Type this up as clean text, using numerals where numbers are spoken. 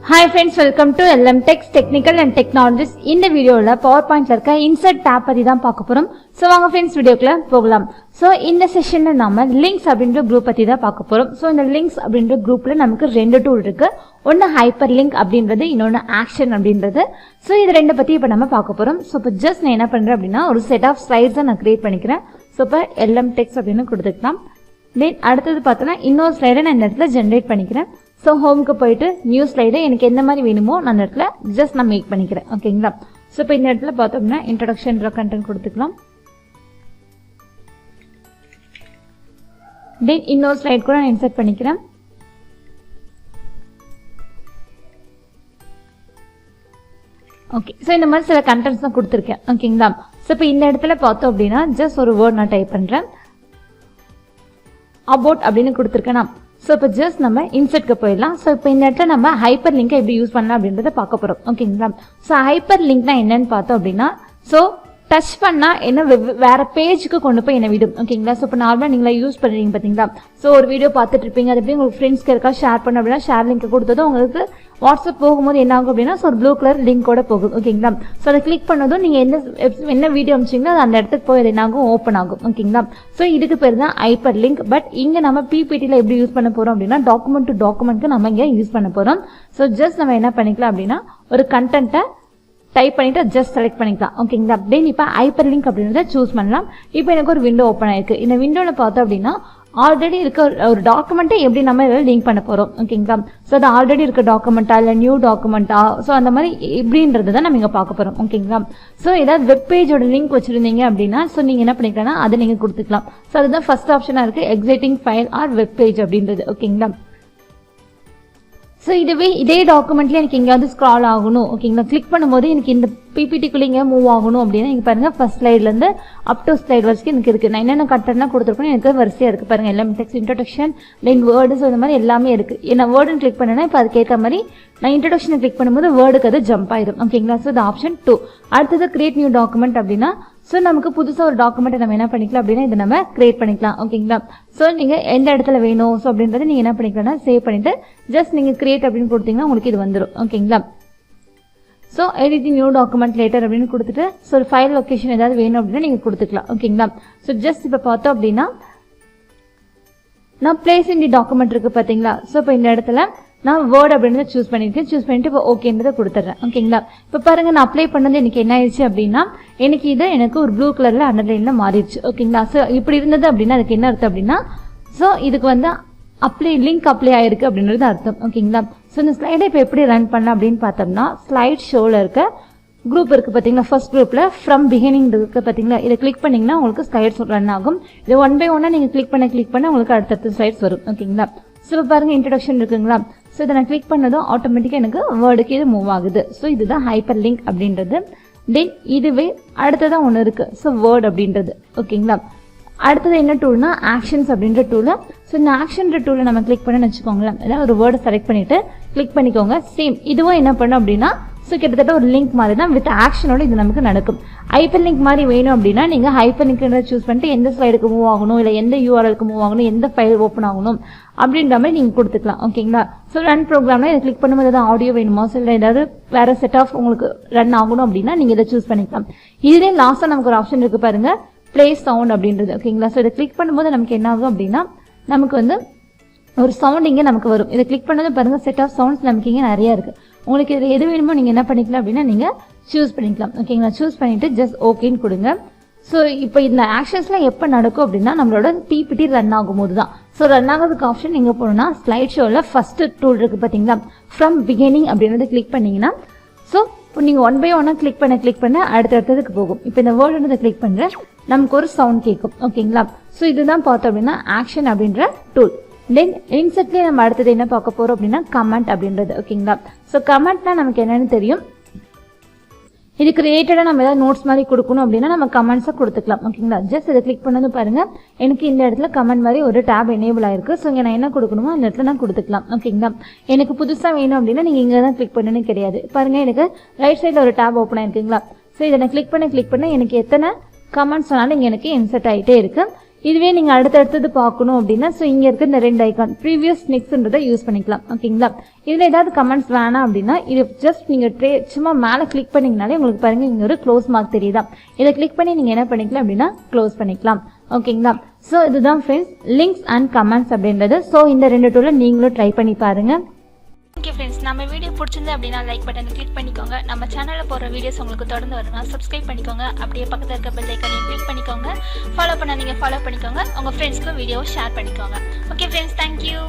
Hi friends, welcome to LM Techs Technical and Technologies. இந்த வீடியோல PowerPointல இருக்க insert tab பத்தி தான் பார்க்க போறோம். சோ வாங்க फ्रेंड्स வீடியோக்குள்ள போகலாம். சோ இந்த செஷன்ல நாம links அப்படிங்கற group பத்தி தான் பார்க்க போறோம். சோ இந்த links அப்படிங்கற groupல நமக்கு ரெண்டு டூல் இருக்கு. ஒன்னு hyperlink அப்படின்றது, இன்னொன்னு action அப்படின்றது. சோ இது ரெண்டு பத்தி இப்ப நாம பார்க்க போறோம். சோ இப்ப ஜஸ்ட் நான் என்ன பண்றேன் அப்படினா ஒரு செட் ஆஃப் ஸ்லைட்ஸ் நான் கிரியேட் பண்ணிக்கிறேன். சோ இப்ப LM Techs அப்படினு கொடுத்துக்கலாம். தென் அடுத்து பார்த்தா இன்னொரு ஸ்லைடை நான் இந்த இடத்துல ஜெனரேட் பண்ணிக்கிறேன். சோ ஹோம்க்கு போயிட்டு நியூ ஸ்லைடு எனக்கு எந்த மாதிரி வேணுமோ நான் அந்த இடத்துல ஜஸ்ட் நான் மேக் பண்ணிக்கிறேன். ஓகேங்களா? சோ இப்போ இந்த இடத்துல பார்த்தோம்னா இன்ட்ரோடக்ஷன்ன்ற கண்டென்ட் கொடுத்துக்கலாம். தென் இன்னொரு ஸ்லைட் கூட நான் இன்சர்ட் பண்ணிக்கிறேன். ஓகே, சோ இந்த மாதிரி சில கண்டென்ட்ஸ் தான் கொடுத்துருக்கேன். ஓகேங்களா? சோ இப்போ இந்த இடத்துல பார்த்தோம் அப்படின்னா ஜஸ்ட் ஒரு வேர்ட் நான் டைப் பண்றேன். about அப்படின்னு கொடுத்திருக்கேன். சோ இப்போ ஜஸ்ட் நம்ம இன்சர்ட்க்கு போயிடலாம். சோ இப்போ இந்த இடத்துல நம்ம ஹைப்பர் லிங்கை எப்படி யூஸ் பண்ணலாம் அப்படின்றத பார்க்க போறோம். ஓகேங்களா? சோ ஹைப்பர் லிங்க்னா என்னன்னு பார்த்தோம் அப்படின்னா, சோ டச் பண்ணா என்ன வேற பேஜுக்கு கொண்டு போய் என்ன விடும். ஓகேங்களா? சோ இப்போ நார்மலா நீங்க யூஸ் பண்றீங்க பாத்தீங்களா? சோ ஒரு வீடியோ பார்த்துட்டு இருப்பீங்க, அது எப்படி உங்களுக்கு ஃப்ரெண்ட்ஸ்க்கு இருக்கா ஷேர் பண்ண அப்படின்னா ஷேர் லிங்க் கொடுத்தது உங்களுக்கு வாட்ஸ்அப் போகும்போது என்ன ஆகும் அப்படின்னா ஒரு ப்ளூ கலர் லிங்கோட போகும். ஓகேங்களா? சோ அதை கிளிக் பண்ணதும் நீங்க என்ன வீடியோ அனுப்பிச்சீங்களோ அது அந்த இடத்துக்கு போய் என்ன ஆகும், ஓப்பன் ஆகும். ஓகேங்களா? சோ இதுக்கு பேர் தான் ஹைப்பர் லிங்க். பட் இங்க நம்ம பிபிடில எப்படி யூஸ் பண்ண போறோம் அப்படின்னா டாக்குமெண்ட் டு டாக்குமெண்ட்க்கு நம்ம இங்க யூஸ் பண்ண போறோம். சோ ஜஸ்ட் நம்ம என்ன பண்ணிக்கலாம் அப்படின்னா ஒரு கண்டென்ட்டை டைப் பண்ணிட்டு ஜஸ்ட் செலக்ட் பண்ணிக்கலாம். ஓகேங்களா? தென் இப்போ ஹைப்பர் லிங்க் அப்படின்றத சூஸ் பண்ணலாம். இப்போ எனக்கு ஒரு விண்டோ ஓப்பன் ஆயிருக்கு. இந்த விண்டோல பார்த்தோம் அப்படின்னா ஆல்ரெடி இருக்க ஒரு டாக்குமெண்ட்டை எப்படி நம்ம லிங்க் பண்ண போறோம். ஓகேங்களா? ஸோ அது ஆல்ரெடி இருக்க டாக்குமெண்டா இல்லை நியூ டாக்குமெண்டா, ஸோ அந்த மாதிரி எப்படின்றது தான் நம்ம இங்கே பார்க்க போறோம். ஓகேங்களா? ஸோ ஏதாவது வெப் பேஜோட லிங்க் வச்சிருந்தீங்க அப்படின்னா ஸோ நீங்க என்ன பண்ணிக்கலாம்னா அதை நீங்க கொடுத்துக்கலாம். ஸோ அதுதான் ஃபர்ஸ்ட் ஆப்ஷனா இருக்கு, exciting file R web page அப்படின்றது. ஓகேங்களா? ஸோ இதுவே இதே டாக்குமெண்ட்ல எனக்கு எங்கேயாவது ஸ்க்ரால் ஆகணும். ஓகேங்களா? கிளிக் பண்ணும்போது எனக்கு இந்த பிபிடிக்குள்ள இங்கே மூவ் ஆகணும் அப்படின்னா நீங்க பாருங்க ஃபர்ஸ்ட் ஸ்லைட்ல இருந்து அப் டு ஸ்லைட் வரைக்கும் எனக்கு இருக்கு. நான் என்னென்ன கண்டென்ட்லாம் கொடுத்துருக்கேன் எனக்கு வரிசையா இருக்கு பாருங்க. எல்லாம் டெக்ஸ்ட், இன்ட்ரோடக்ஷன், தென் வேர்டு, ஸோ இந்த மாதிரி எல்லாமே இருக்கு. என்ன வேர்டுன்னு கிளிக் பண்ணேன்னா இப்போ அதுக்கேற்ற மாதிரி நான் இன்ட்ரோடக்ஷனை கிளிக் பண்ணும்போது வேர்டுக்கு அது ஜம்ப் ஆயிடும். ஓகேங்களா? ஸோ இது ஆப்ஷன் 2. அடுத்தது கிரியேட் நியூ டாக்குமெண்ட் அப்படின்னா ஸோ நமக்கு புதுசாக ஒரு டாக்குமெண்ட் நம்ம என்ன பண்ணிக்கலாம் அப்படின்னா இதை நம்ம கிரியேட் பண்ணிக்கலாம். ஓகேங்களா? ஸோ நீங்க எந்த இடத்துல வேணும் ஸோ அப்படின்றத நீங்க என்ன பண்ணிக்கலாம்னா சேவ் பண்ணிட்டு ஜஸ்ட் நீங்க கிரியேட் அப்படின்னு கொடுத்தீங்கன்னா உங்களுக்கு இது வந்துடும். ஓகேங்களா? So editing new document later அப்படின்னு கொடுத்துட்டு ஸோ ஒரு ஃபைல் லொகேஷன் ஏதாவது வேணும் அப்படின்னா நீங்க கொடுத்துக்கலாம். ஓகேங்களா? ஸோ ஜஸ்ட் இப்போ பார்த்தோம் அப்படின்னா நான் பிளேஸ் இன் தி டாக்குமெண்ட் இருக்கு பாத்தீங்களா? ஸோ இப்போ இந்த இடத்துல நான் வேர்ட் அப்படின்றத சூஸ் பண்ணிருக்கேன். சூஸ் பண்ணிட்டு இப்போ ஓகேன்றதை கொடுத்துட்றேன். ஓகேங்களா? இப்போ பாருங்க நான் அப்ளை பண்ணது எனக்கு என்ன ஆயிடுச்சு அப்படின்னா எனக்கு ஒரு ப்ளூ கலர்ல அண்டர்லைன்ல மாறிடுச்சு. ஓகேங்களா? ஸோ இப்படி இருந்தது அப்படின்னா அதுக்கு என்ன அர்த்தம் அப்படின்னா ஸோ இதுக்கு வந்து லிங்க் அப்ளை ஆயிருக்கு அப்படின்றது அர்த்தம். ஓகேங்களா? ஸோ இந்த ஸ்லைடை இப்போ எப்படி ரன் பண்ண அப்படின்னு பார்த்தோம்னா ஸ்லைட் ஷோல இருக்க குரூப் இருக்கு பாத்தீங்களா? ஃபர்ஸ்ட் குரூப்ல ஃப்ரம் பிகினிங் இருக்கு பாத்தீங்களா? இதை கிளிக் பண்ணீங்கன்னா உங்களுக்கு ஸ்லைட்ஸ் ரன் ஆகும். இது ஒன் பை ஒன்னா நீங்க கிளிக் பண்ண உங்களுக்கு அடுத்தடுத்த ஸ்லைட்ஸ் வரும். ஓகேங்களா? ஸோ பாருங்க இன்ட்ரோடக்ஷன் இருக்குங்களா? ஸோ இதை நான் கிளிக் பண்ணதும் ஆட்டோமேட்டிக்கா எனக்கு வேர்டுக்கு இது மூவ் ஆகுது. ஸோ இதுதான் ஹைப்பர் லிங்க் அப்படின்றது. தென் இதுவே அடுத்ததான் ஒன்று இருக்கு, ஸோ வேர்ட் அப்படின்றது. ஓகேங்களா? அடுத்தது என்ன டூல்னா ஆக்ஷன்ஸ் அப்படின்ற டூல். ஸோ இந்த ஆக்ஷன்ற டூலை நம்ம கிளிக் பண்ணு வச்சுக்கோங்களேன். ஏதாவது ஒரு வேர்டை செலக்ட் பண்ணிட்டு கிளிக் பண்ணிக்கோங்க. சேம் இதுவும் என்ன பண்ணும் அப்படின்னா ஸோ கிட்டத்தட்ட ஒரு லிங்க் மாதிரி தான் வித் ஆக்ஷனோட இது நமக்கு நடக்கும். ஹைப்பர் லிங்க் மாதிரி வேணும் அப்படின்னா நீங்க ஹைப்பர் லிங்க் சூஸ் பண்ணிட்டு எந்த ஸ்லைடுக்கு மூவ் ஆகணும், இல்லை எந்த யூஆர்எலுக்கு மூவ் ஆகணும், எந்த ஃபைல் ஓப்பன் ஆகணும் அப்படின்ற மாதிரி நீங்க கொடுத்துக்கலாம். ஓகேங்களா? ஸோ ரன் ப்ரோக்ராம்ல இதை கிளிக் பண்ணும்போது ஏதாவது ஆடியோ வேணுமோ இல்லை ஏதாவது வேற செட் ஆஃப் உங்களுக்கு ரன் ஆகணும் அப்படின்னா நீங்க இதை சூஸ் பண்ணிக்கலாம். இதுவே லாஸ்டா நமக்கு ஒரு ஆப்ஷன் இருக்கு பாருங்க, பிளே சவுண்ட் அப்படின்றது. ஓகேங்களா? ஸோ இதை கிளிக் பண்ணும்போது நமக்கு என்ன ஆகும் அப்படின்னா நமக்கு வந்து ஒரு சவுண்ட் இங்கே நமக்கு வரும். இதை கிளிக் பண்ணது பாருங்க செட் ஆஃப் சவுண்ட்ஸ் நமக்கு இங்கே நிறைய இருக்கு. உங்களுக்கு இது எது வேணுமோ நீங்க என்ன பண்ணிக்கலாம் அப்படின்னா நீங்க சூஸ் பண்ணிக்கலாம். ஓகேங்களா? சூஸ் பண்ணிட்டு ஜஸ்ட் ஓகேன்னு கொடுங்க. ஸோ இப்போ இந்த ஆக்ஷன்ஸ்லாம் எப்போ நடக்கும் அப்படின்னா நம்மளோட பிபிடி ரன் ஆகும்போது தான். ஸோ ரன் ஆகிறதுக்கு ஆப்ஷன் நீங்க போனோம்னா ஸ்லைட் ஷோல ஃபர்ஸ்ட் டூல் இருக்கு பாத்தீங்களா? ஃப்ரம் பிகினிங் அப்படின்றத கிளிக் பண்ணீங்கன்னா ஸோ இப்போ நீங்க ஒன் பை ஒன்னா கிளிக் பண்ண அடுத்தடுத்ததுக்கு போகும். இப்போ இந்த வேர்டு கிளிக் பண்ற நமக்கு ஒரு சவுண்ட் கேட்கும். ஓகேங்களா? ஸோ இதுதான் பார்த்தோம் அப்படின்னா ஆக்ஷன் அப்படின்ற டூல். தென் இன்சர்ட்லயே நம்ம அடுத்தது என்ன பார்க்க போறோம் அப்படின்னா கமெண்ட் அப்படின்றது. ஓகேங்களா? ஸோ கமெண்ட்னா நமக்கு என்னன்னு தெரியும். இதுக்கு ரிலேட்டடா நம்ம ஏதாவது நோட்ஸ் மாதிரி கொடுக்கணும் அப்படின்னா நம்ம கமெண்ட்ஸை கொடுத்துக்கலாம். ஓகேங்களா? ஜஸ்ட் இதை கிளிக் பண்ணது பாருங்க எனக்கு இந்த இடத்துல கமெண்ட் மாதிரி ஒரு டேப் எனேபிள் ஆயிருக்கு. ஸோ இங்க நான் என்ன கொடுக்கணுமோ அந்த இடத்துல நான் கொடுத்துக்கலாம். ஓகேங்களா? எனக்கு புதுசா வேணும் அப்படின்னா நீங்க இங்க தான் கிளிக் பண்ணணும் கிடையாது. பாருங்க எனக்கு ரைட் சைட்ல ஒரு டேப் ஓப்பன் ஆயிருக்குங்களா? ஸோ இதை நான் கிளிக் பண்ண எனக்கு எத்தனை கமெண்ட்ஸ் சொன்னாலும் இங்க எனக்கு இன்சர்ட் ஆயிட்டே இருக்கு. இதுவே நீங்கள் அடுத்தடுத்தது பார்க்கணும் அப்படின்னா ஸோ இங்கே இருக்க இந்த 2 ஐக்கான் ப்ரீவியஸ் நெக்ஸ்ட்ன்றதை யூஸ் பண்ணிக்கலாம். ஓகேங்களா? இதில் ஏதாவது கமெண்ட்ஸ் வேணாம் அப்படின்னா இது ஜஸ்ட் நீங்கள் சும்மா மேலே கிளிக் பண்ணிங்கனாலே உங்களுக்கு பாருங்கள் இங்கே ஒரு க்ளோஸ் மார்க் தெரியுதா, இதை கிளிக் பண்ணி நீங்கள் என்ன பண்ணிக்கலாம் அப்படின்னா க்ளோஸ் பண்ணிக்கலாம். ஓகேங்களா? ஸோ இதுதான் ஃப்ரெண்ட்ஸ் லிங்க்ஸ் அண்ட் கமெண்ட்ஸ் அப்படின்றது. ஸோ இந்த 2 டூலை நீங்களும் ட்ரை பண்ணி பாருங்கள். ஓகே ஃப்ரெண்ட்ஸ், நம்ம வீடியோ பிடிச்சிருந்து அப்படின்னா லைக் பட்டனை கிளிக் பண்ணிக்கோங்க. நம்ம சேனலில் போகிற வீடியோஸ் உங்களுக்கு தொடர்ந்து வரணும் சப்ஸ்கிரைப் பண்ணிக்கோங்க. அப்படியே பக்கத்தில் இருக்க பெல் ஐக்கானையும் கிளிக் பண்ணிக்கோங்க. ஃபாலோ பண்ணாதீங்க, ஃபாலோ பண்ணிக்கோங்க. உங்கள் ஃப்ரெண்ட்ஸ்க்கும் வீடியோவை ஷேர் பண்ணிக்கோங்க. Okay friends, thank you.